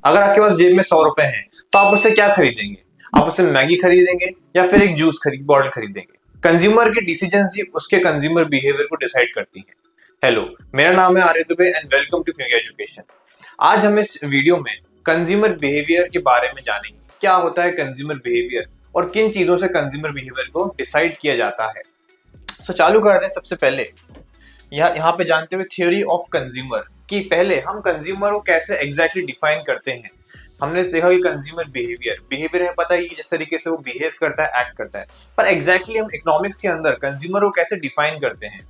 अगर आपके पास जेब में 100 रुपए हैं तो आप उससे क्या खरीदेंगे? आप उससे मैगी खरीदेंगे या फिर एक जूस बॉटल खरीदेंगे? कंज्यूमर की डिसीजन ही उसके कंज्यूमर बिहेवियर को डिसाइड करती है। हेलो, मेरा नाम है Arya Dubey and welcome to Fuge education. आज हम इस वीडियो में कंज्यूमर बिहेवियर के बारे में जानेंगे। क्या होता है कंज्यूमर बिहेवियर और किन चीजों से कंज्यूमर बिहेवियर को डिसाइड किया जाता है। चालू करते हैं। सबसे पहले यहाँ पे जानते हुए थ्योरी ऑफ कंज्यूमर कि पहले हम कंज्यूमर को कैसे एग्जैक्टली डिफाइन करते हैं। हमने देखा कि कंज्यूमर बिहेवियर है, पता है कि जिस तरीके से वो बिहेव करता है, एक्ट करता है, पर एग्जैक्टली हम इकोनॉमिक्स के अंदर कंज्यूमर को कैसे डिफाइन करते हैं।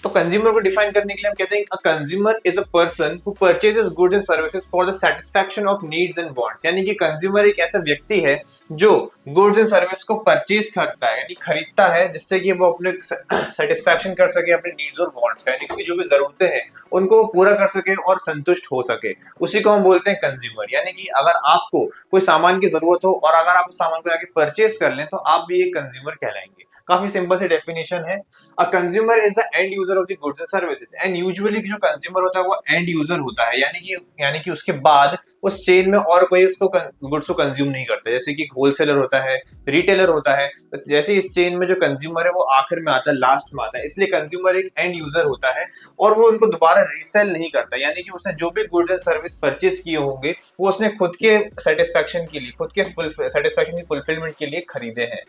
तो कंज्यूमर को डिफाइन करने के लिए हम कहते हैं a consumer is a person who purchases goods and services for the satisfaction of needs and wants. यानी कि कंज्यूमर एक ऐसा व्यक्ति है जो गुड्स एंड सर्विस को परचेज करता है, यानी खरीदता है, जिससे कि वो अपने सेटिस्फैक्शन कर सके अपने नीड्स और वांट्स का, यानी कि जो भी जरूरतें हैं उनको पूरा कर सके और संतुष्ट हो सके। उसी को हम बोलते हैं कंज्यूमर। यानी कि अगर आपको कोई सामान की जरूरत हो और अगर आप उस सामान को आके परचेज कर लें तो आप भी एक कंज्यूमर कहलाएंगे। काफी सिंपल सी डेफिनेशन है। A consumer is the end user of the goods and services. And usually जो कंज्यूमर होता है वो एंड यूजर होता है, यानी कि उसके बाद उस चेन में और कोई उसको गुड्स को कंज्यूम नहीं करता। जैसे कि होलसेलर होता है, रिटेलर होता है, जैसे इस चेन में जो कंज्यूमर है वो आखिर में आता है, लास्ट में आता है। इसलिए कंज्यूमर एक एंड यूजर होता है और वो उनको दोबारा रीसेल नहीं करता। यानी कि उसने जो भी गुड्स एंड सर्विस परचेज किए होंगे वो उसने खुद के सेटिस्फैक्शन के लिए, खुद के सेटिस्फैक्शन की फुलफिलमेंट के लिए खरीदे हैं।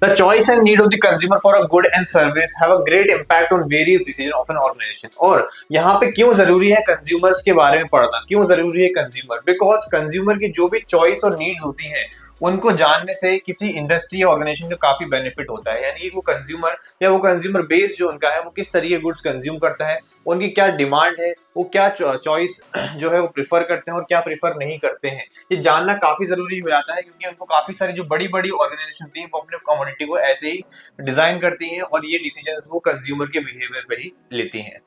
The choice and need of the consumer for a good and service have a great impact on various decisions of an organization। और यहाँ पे क्यों जरूरी है कंज्यूमर्स के बारे में पढ़ना, क्यों जरूरी है कंज्यूमर? बिकॉज कंज्यूमर की जो भी चॉइस और नीड्स होती हैं उनको जानने से किसी इंडस्ट्री या ऑर्गेनाइजेशन को काफी बेनिफिट होता है। यानी वो कंज्यूमर या वो कंज्यूमर बेस जो उनका है वो किस तरीके गुड्स कंज्यूम करता है, उनकी क्या डिमांड है, वो क्या चॉइस जो है वो प्रिफर करते हैं और क्या प्रिफर नहीं करते हैं, ये जानना काफी जरूरी हो जाता है। क्योंकि उनको काफी सारी जो बड़ी बड़ी ऑर्गेनाइजेशन होती है वो अपने कमोडिटी को ऐसे ही डिजाइन करती हैं और ये डिसीजंस वो कंज्यूमर के बिहेवियर पे ही लेती हैं।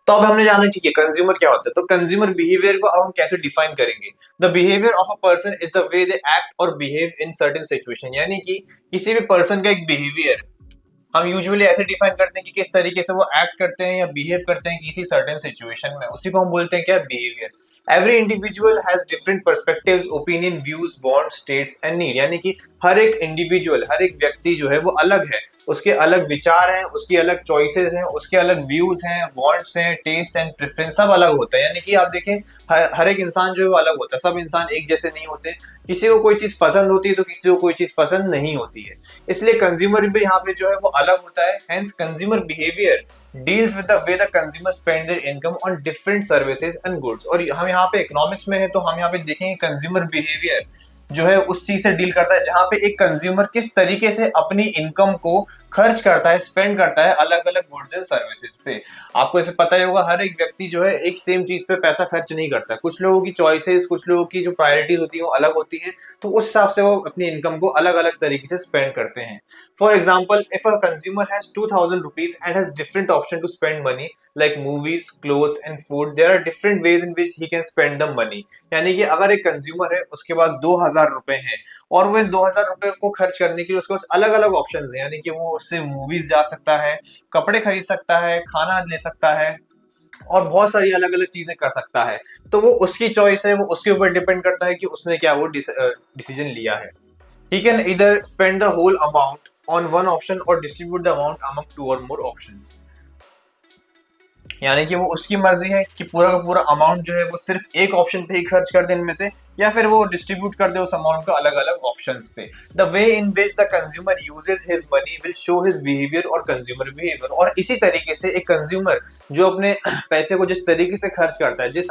तो अब हमने जाना ठीक है कंज्यूमर क्या होता है। तो कंज्यूमर बिहेवियर को अब हम कैसे डिफाइन करेंगे? The behaviour of a person is the way they act और बिहेव इन सर्टेन सिचुएशन। यानी कि किसी भी पर्सन का एक बिहेवियर हम यूजुअली ऐसे डिफाइन करते हैं कि किस तरीके से वो एक्ट करते हैं या बिहेव करते हैं किसी सर्टेन सिचुएशन में, उसी को हम बोलते हैं क्या? Behaviour. Every individual has different perspectives, opinion, views, wants, states and need. यानी कि हर एक इंडिविजुअल, हर एक व्यक्ति जो है वो अलग है, उसके अलग विचार हैं, उसकी अलग चॉइसेस हैं, उसके अलग व्यूज हैं, वांट्स हैं, टेस्ट एंड प्रेफरेंस सब अलग होता है। यानी कि आप देखें हर एक इंसान जो है वो अलग होता है, सब इंसान एक जैसे नहीं होते। किसी को कोई चीज पसंद होती है तो किसी को कोई चीज पसंद नहीं होती है। इसलिए कंज्यूमर भी यहाँ पे जो है वो अलग होता है। Hence consumer behaviour deals with the way the consumer spend there income on different services and goods. और हम यहाँ पे इकोनॉमिक्स में है तो हम यहाँ पे देखेंगे कंज्यूमर बिहेवियर जो है उस चीज से डील करता है जहां पे एक कंज्यूमर किस तरीके से अपनी इनकम को खर्च करता है, स्पेंड करता है अलग अलग गुड्स एंड सर्विसेज पे। आपको ऐसे पता ही होगा हर एक व्यक्ति जो है एक सेम चीज पे पैसा खर्च नहीं करता। कुछ लोगों की चॉइसेस, कुछ लोगों की जो प्रायोरिटीज होती है वो अलग होती है, तो उस हिसाब से वो अपनी इनकम को अलग अलग तरीके से स्पेंड करते हैं। For example, if a consumer has 2000 rupees and has different option to spend money like movies, clothes and food, there are different ways in which he can spend the money। यानी कि अगर एक consumer है उसके पास 2000 रुपए हैं और वो इन 2000 रुपए को खर्च करने के लिए उसके पास अलग अलग ऑप्शन है। यानी कि वो उससे मूवीज जा सकता है, कपड़े खरीद सकता है, खाना ले सकता है और बहुत सारी अलग अलग चीजें कर सकता है। तो वो उसकी चॉइस है, वो उसके ऊपर डिपेंड करता है कि उसने क्या वो डिसीजन लिया है। He can either spend the whole amount on one option or distribute the amount among two or more options। यानी कि वो उसकी मर्जी है कि पूरा का पूरा अमाउंट जो है वो सिर्फ एक ऑप्शन पे ही खर्च कर दे इनमें से, या फिर वो डिस्ट्रीब्यूट कर दे उस अमाउंट को अलग अलग ऑप्शंस पे। The way in which the consumer uses his money will show his behaviour और कंज्यूमर बिहेवियर। और इसी तरीके से एक कंज्यूमर जो अपने पैसे को जिस तरीके से खर्च करता है, जिस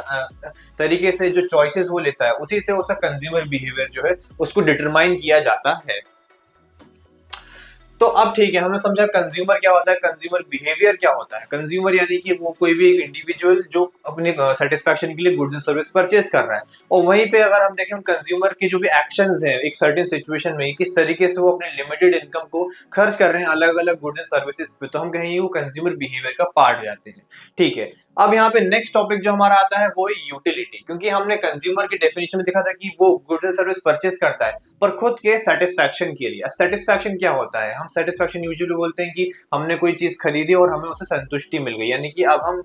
तरीके से जो चॉइसेस वो लेता है, उसी से उसका कंज्यूमर बिहेवियर जो है उसको डिटरमाइन किया जाता है। तो अब ठीक है, हमने समझा कंज्यूमर क्या होता है, कंज्यूमर बिहेवियर क्या होता है। कंज्यूमर यानी कि वो कोई भी एक इंडिविजुअल जो अपने सेटिस्फैक्शन के लिए गुड्स एंड सर्विस परचेज कर रहा है। और वहीं पे अगर हम देखें कंज्यूमर के जो भी एक्शंस हैं एक सर्टेन सिचुएशन में, किस तरीके से वो अपने लिमिटेड इनकम को खर्च कर रहे हैं अलग अलग गुड्स एंड सर्विसेज पे, तो हम कहेंगे वो कंज्यूमर बिहेवियर का पार्ट हो जाते हैं। ठीक है, अब यहाँ पे नेक्स्ट टॉपिक जो हमारा आता है वो है यूटिलिटी। क्योंकि हमने कंज्यूमर की डेफिनेशन में देखा था कि वो गुड्स एंड सर्विस परचेज करता है पर खुद के सेटिस्फैक्शन के लिए। सेटिस्फैक्शन क्या होता है? हम सेटिस्फेक्शन यूजुअली बोलते हैं कि हमने कोई चीज खरीदी और हमें उससे संतुष्टि मिल गई, यानी कि अब हम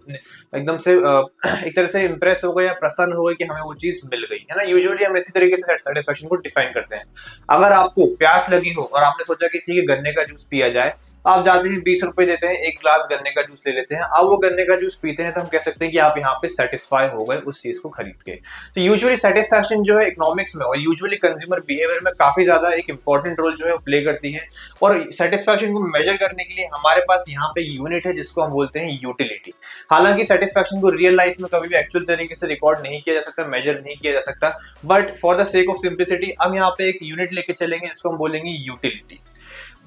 एकदम से एक तरह से इंप्रेस हो गए या प्रसन्न हो गए कि हमें वो चीज मिल गई है ना। यूजुअली हम इसी तरीके से सेटिस्फेक्शन को डिफाइन करते हैं। अगर आपको प्यास लगी हो और आपने सोचा कि ठीक है गन्ने का जूस पिया जाए, आप जाते हैं 20 रुपए देते हैं, एक ग्लास गन्ने का जूस ले लेते हैं, अब वो गन्ने का जूस पीते हैं, तो हम कह सकते हैं कि आप यहाँ पे सेटिस्फाई हो गए उस चीज को खरीद के। तो यूजुअली सेटिस्फैक्शन जो है इकोनॉमिक्स में और यूजुअली कंज्यूमर बिहेवियर में काफी ज्यादा एक इंपॉर्टेंट रोल जो है प्ले करती है। और सेटिस्फैक्शन को मेजर करने के लिए हमारे पास यहाँ पे यूनिट है जिसको हम बोलते हैं यूटिलिटी। हालांकि सेटिस्फैक्शन को रियल लाइफ में कभी भी एक्चुअल तरीके से रिकॉर्ड नहीं किया जा सकता, मेजर नहीं किया जा सकता, but for the sake of simplicity हम यहाँ पे एक यूनिट लेके चलेंगे जिसको हम बोलेंगे utility.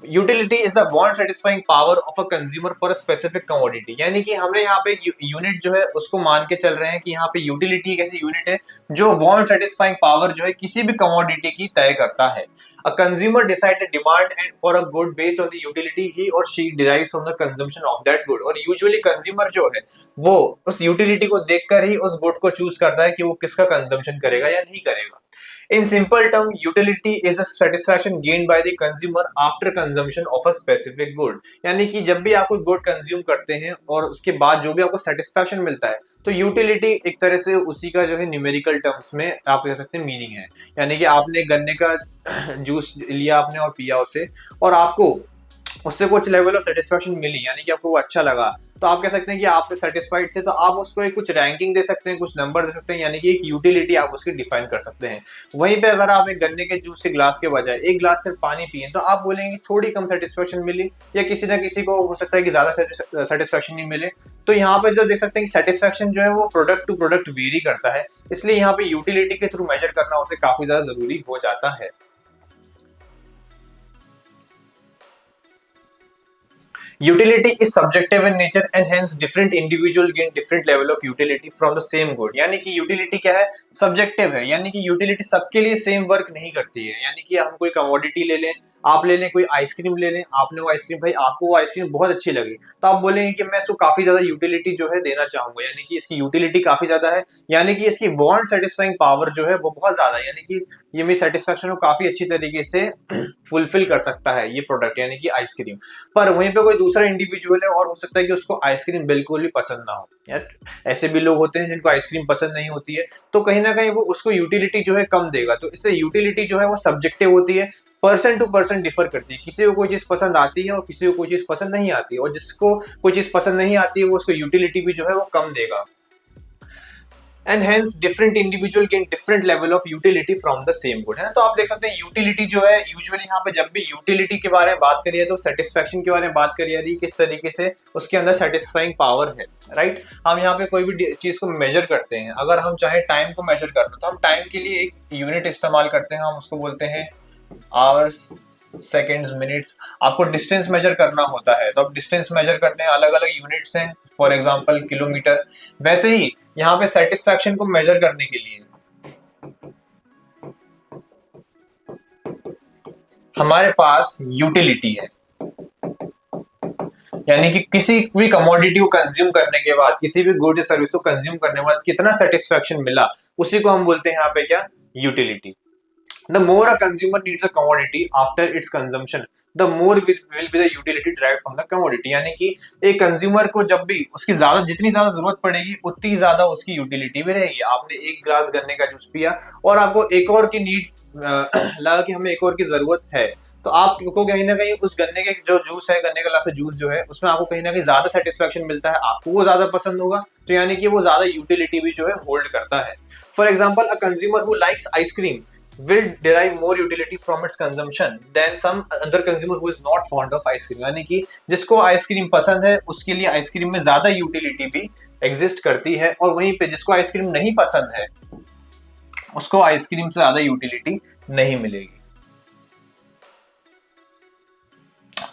Utility is the want satisfying power of a consumer for a specific commodity, यानी कि हमने यहाँ पे यूनिट जो है उसको मान के चल रहे हैं कि यहाँ पे यूटिलिटी एक ऐसी यूनिट है जो वांट सेटिस्फाइंग पावर जो है किसी भी कमोडिटी की तय करता है। A consumer decide a demand and for a good based on the utility he or she derives from the consumption of that good, और usually consumer जो है वो उस utility को देखकर ही उस good को चूज करता है कि वो किसका कंजम्पशन करेगा या नहीं करेगा। In simple term, utility is the satisfaction gained by the consumer after consumption of a specific good, यानी कि जब भी आप कोई गुड कंज्यूम करते हैं और उसके बाद जो भी आपको सेटिस्फैक्शन मिलता है, तो यूटिलिटी एक तरह से उसी का जो है न्यूमेरिकल टर्म्स में आप कह सकते हैं मीनिंग है। यानी कि आपने गन्ने का जूस लिया आपने और पिया उसे, और आपको उससे कुछ लेवल ऑफ सेटिस्फैक्शन मिली, यानी कि आपको वो अच्छा लगा, तो आप कह सकते हैं कि आप सेटिस्फाइड थे, तो आप उसको एक कुछ रैंकिंग दे सकते हैं, कुछ नंबर दे सकते हैं, यानी कि एक यूटिलिटी आप उसकी डिफाइन कर सकते हैं। वहीं पे अगर आप एक गन्ने के जूस के ग्लास के बजाय एक ग्लास सिर्फ पानी पिए, तो आप बोलेंगे थोड़ी कम सेटिस्फेक्शन मिली, या किसी ना किसी को हो सकता है कि ज्यादा सेटिस्फेक्शन नहीं मिले। तो यहाँ पे जो देख सकते हैं कि सेटिस्फेक्शन जो है वो प्रोडक्ट टू प्रोडक्ट वेरी करता है, इसलिए यहाँ पे यूटिलिटी के थ्रू मेजर करना उसे काफी ज्यादा जरूरी हो जाता है। Utility is subjective in nature and hence different individual gain different level of utility from the same good, यानी कि utility क्या है, सब्जेक्टिव है, यानी कि utility सबके लिए सेम वर्क नहीं करती है। यानी कि हम कोई कमोडिटी ले लें, आप ले लें कोई आइसक्रीम ले लें, आपने वो आइसक्रीम भाई आपको वो आइसक्रीम बहुत अच्छी लगी, तो आप बोलेंगे कि मैं इसको काफी ज्यादा यूटिलिटी जो है देना चाहूंगा, यानी कि इसकी यूटिलिटी काफी ज्यादा है, यानी कि इसकी वांट सेटिस्फाइंग पावर जो है वो बहुत ज्यादा है, यानी कि ये मेरी सेटिस्फेक्शन को काफी अच्छी तरीके से फुलफिल कर सकता है ये प्रोडक्ट, यानी कि आइसक्रीम। पर वहीं पे कोई दूसरा इंडिविजुअल है और हो सकता है कि उसको आइसक्रीम बिल्कुल भी पसंद ना हो, यार ऐसे भी लोग होते हैं जिनको आइसक्रीम पसंद नहीं होती है, तो कहीं ना कहीं वो उसको यूटिलिटी जो है कम देगा। तो इससे यूटिलिटी जो है वो सब्जेक्टिव होती है, पर्सन टू पर्सन डिफर करती है, किसी को कोई चीज पसंद आती है और किसी को कोई चीज पसंद नहीं आती है, और जिसको कोई चीज पसंद नहीं आती है वो उसको यूटिलिटी भी जो है वो कम देगा। And hence different individual gain different level of utility from the same good, है ना। तो आप देख सकते हैं यूटिलिटी जो है यूजुअली यहाँ पे जब भी यूटिलिटी के बारे में बात करिए तो सेटिस्फेक्शन के बारे में बात करिए, यानी किस तरीके से उसके अंदर सेटिस्फाइंग पावर है, राइट। हम यहाँ पे कोई भी चीज को मेजर करते हैं, अगर हम चाहे टाइम को मेजर करना, तो हम टाइम के लिए एक यूनिट इस्तेमाल करते हैं, हम उसको बोलते हैं आवर्स, सेकेंड्स, मिनट्स। आपको डिस्टेंस मेजर करना होता है तो आप डिस्टेंस मेजर करते हैं, अलग अलग यूनिट्स हैं, फॉर एग्जांपल किलोमीटर। वैसे ही यहाँ पे सेटिस्फैक्शन को मेजर करने के लिए हमारे पास यूटिलिटी है, यानी कि किसी भी कमोडिटी को कंज्यूम करने के बाद, किसी भी गुड सर्विस को कंज्यूम करने के बाद कितना सेटिस्फैक्शन मिला, उसी को हम बोलते हैं यहाँ पे क्या, utility. The more a consumer needs a commodity after its consumption, the more will be the utility derived from the commodity, यानी कि एक कंज्यूमर को जब भी उसकी जितनी ज्यादा जरूरत पड़ेगी उतनी ज्यादा उसकी यूटिलिटी भी रहेगी। आपने एक ग्लास गन्ने का जूस पिया और आपको एक और की नीड लगा कि हमें एक और की जरूरत है, तो आपको कहीं ना कहीं उस गन्ने के जो जूस है, गन्ने का ग्लास से जूस जो है, उसमें आपको कहीं ना कहीं ज्यादा सेटिस्फेक्शन मिलता है, आपको वो ज्यादा पसंद होगा, तो यानी कि वो ज्यादा यूटिलिटी भी जो है होल्ड करता है। For example, a consumer who likes ice cream will derive more utility from its consumption than some other consumer who is not fond of ice cream, यानी कि जिसको आइसक्रीम पसंद है उसके लिए आइसक्रीम में ज्यादा यूटिलिटी भी एग्जिस्ट करती है, और वहीं पे जिसको आइसक्रीम नहीं पसंद है उसको आइसक्रीम से ज्यादा यूटिलिटी नहीं मिलेगी।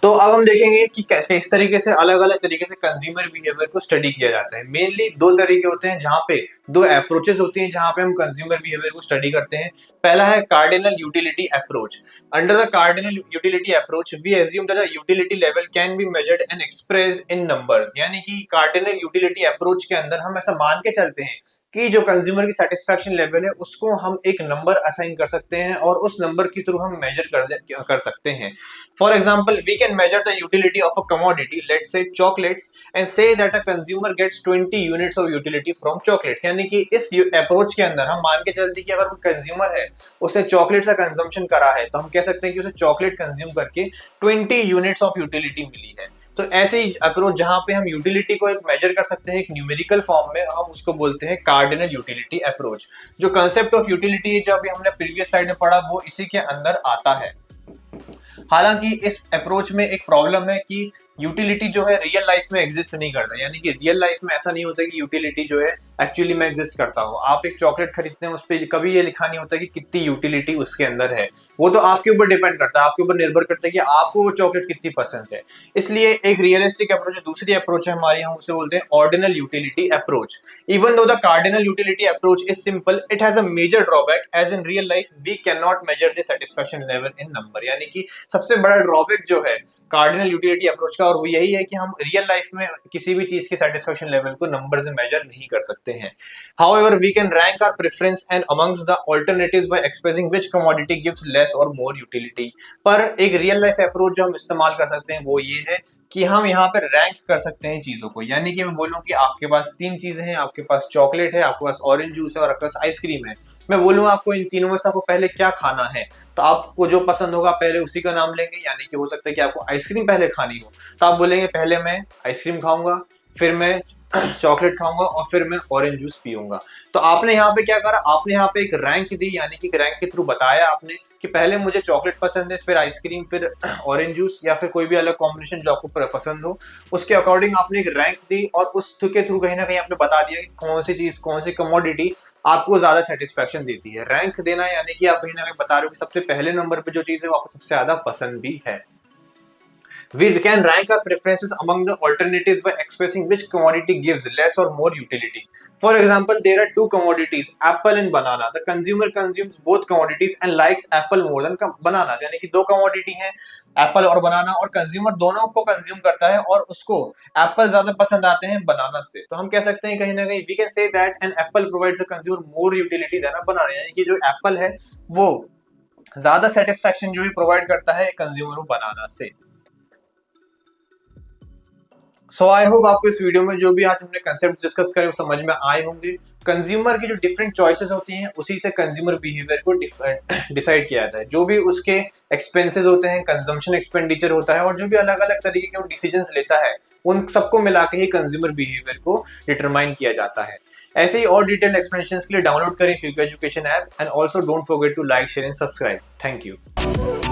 तो अब हम देखेंगे कि कैसे इस तरीके से अलग अलग तरीके से कंज्यूमर बिहेवियर को स्टडी किया जाता है। मेनली दो तरीके होते हैं, जहां पे दो अप्रोचेस होती हैं जहां पे हम कंज्यूमर बिहेवियर को स्टडी करते हैं। पहला है cardinal utility approach. Under the cardinal utility approach we assume that the utility level can be measured and expressed in numbers, यानी कि कार्डिनल यूटिलिटी अप्रोच के अंदर हम ऐसा मान के चलते हैं कि जो कंज्यूमर की सेटिस्फैक्शन लेवल है उसको हम एक नंबर असाइन कर सकते हैं और उस नंबर के थ्रू हम मेजर कर सकते हैं। For example, we can measure the utility of a commodity, let's say chocolates, and say that a consumer gets 20 units of utility from chocolates. यानी कि इस अप्रोच के अंदर हम मान के चलते कि अगर कोई कंज्यूमर है उसने चॉकलेट का कंजम्पशन करा है तो हम कह सकते हैं कि उसे चॉकलेट कंज्यूम करके 20 यूनिट्स ऑफ यूटिलिटी मिली है। तो ऐसे ही अप्रोच जहां पे हम यूटिलिटी को एक मेजर कर सकते हैं एक न्यूमेरिकल फॉर्म में, हम उसको बोलते हैं कार्डिनल यूटिलिटी अप्रोच। जो कंसेप्ट ऑफ यूटिलिटी है जो अभी हमने प्रीवियस स्लाइड में पढ़ा वो इसी के अंदर आता है। हालांकि इस अप्रोच में एक प्रॉब्लम है कि यूटिलिटी जो है रियल लाइफ में एग्जिस्ट नहीं करता। यानी कि रियल लाइफ में ऐसा नहीं होता कि यूटिलिटी जो है एक्चुअली में एग्जिस्ट करता हो। आप एक चॉकलेट खरीदते हैं उस पर कभी ये लिखा नहीं होता कि कितनी यूटिलिटी उसके अंदर है। वो तो आपके ऊपर डिपेंड करता है, आपके ऊपर निर्भर करता है कि आपको वो चॉकलेट कितनी पसंद है। इसलिए एक रियलिस्टिक अप्रोच, दूसरी अप्रोच है हमारी, हम उसे बोलते हैं ordinal utility approach. Even though the cardinal utility approach is simple, it has a major drawback, as in real life we can not measure the satisfaction level in number. यानी कि सबसे बड़ा ड्रॉबैक जो है कार्डिनल यूटिलिटी अप्रोच का, और वो यही है कि हम रियल लाइफ में किसी भी चीज के सेटिस्फैक्शन लेवल को नंबर से मेजर नहीं कर सकते हैं। However, we can rank our preference and amongst the alternatives by expressing which commodity gives less or more utility। पर एक रियल लाइफ अप्रोच जो हम इस्तेमाल कर सकते हैं वो ये है कि हम यहाँ पर रैंक कर सकते हैं चीजों को। यानी कि मैं बोलूँ कि आपके पास 3 चीजें हैं, आपके पास चॉकलेट है, आपके पास ऑरेंज जूस है और आपके पास आइसक्रीम है। मैं बोलूँ आपको इन तीनों में से आपको पहले क्या खाना है, तो आपको जो पसंद होगा पहले उसी का नाम लेंगे। यानी कि हो सकता है कि आपको आइसक्रीम पहले खानी हो तो आप बोलेंगे पहले मैं आइसक्रीम खाऊंगा, फिर मैं चॉकलेट खाऊंगा और फिर मैं ऑरेंज जूस पीऊंगा। तो आपने यहाँ पे क्या करा, आपने यहाँ पे एक रैंक दी। यानी कि रैंक के थ्रू बताया आपने कि पहले मुझे चॉकलेट पसंद है, फिर आइसक्रीम, फिर ऑरेंज जूस, या फिर कोई भी अलग कॉम्बिनेशन जो आपको पसंद हो। उसके अकॉर्डिंग आपने एक रैंक दी और उसके थ्रू कहीं ना कहीं आपने बता दिया कि कौन सी चीज, कौन सी कमोडिटी आपको ज्यादा सेटिस्फैक्शन देती है। रैंक देना यानी कि आप कहीं ना कहीं बता रहे हो कि सबसे पहले नंबर पे जो चीज है वो आपको सबसे ज्यादा पसंद भी है। We can rank our preferences among the alternatives by expressing which commodity gives less or more utility. For example, there are 2 commodities, apple and banana. The consumer consumes both commodities and likes apple more than bananas. यानी कि 2 commodity हैं, Apple और बनाना, और consumer दोनों को consume करता है और उसको एप्पल ज्यादा पसंद आते हैं बनाना से। तो हम कह सकते हैं कहीं ना कहीं we can say that an apple provides the consumer more utility than a banana। यानी कि जो एप्पल है वो ज्यादा सेटिस्फैक्शन जो भी प्रोवाइड करता है कंज्यूमर को बनाना से। सो आई होप आपको इस वीडियो में जो भी आज हमने कंसेप्ट डिस्कस करे वो समझ में आए होंगे। कंज्यूमर की जो डिफरेंट चॉइसेस होती हैं उसी से कंज्यूमर बिहेवियर को डिसाइड किया जाता है। जो भी उसके एक्सपेंसेस होते हैं, कंजम्पशन एक्सपेंडिचर होता है, और जो भी अलग अलग तरीके के वो डिसीजंस लेता है उन सबको मिला के ही कंज्यूमर बिहेवियर को डिटरमाइन किया जाता है। ऐसे ही और डिटेल एक्सप्लेनेशंस के लिए डाउनलोड करें Fuka education app, and also don't forget to like, share and subscribe. Thank you.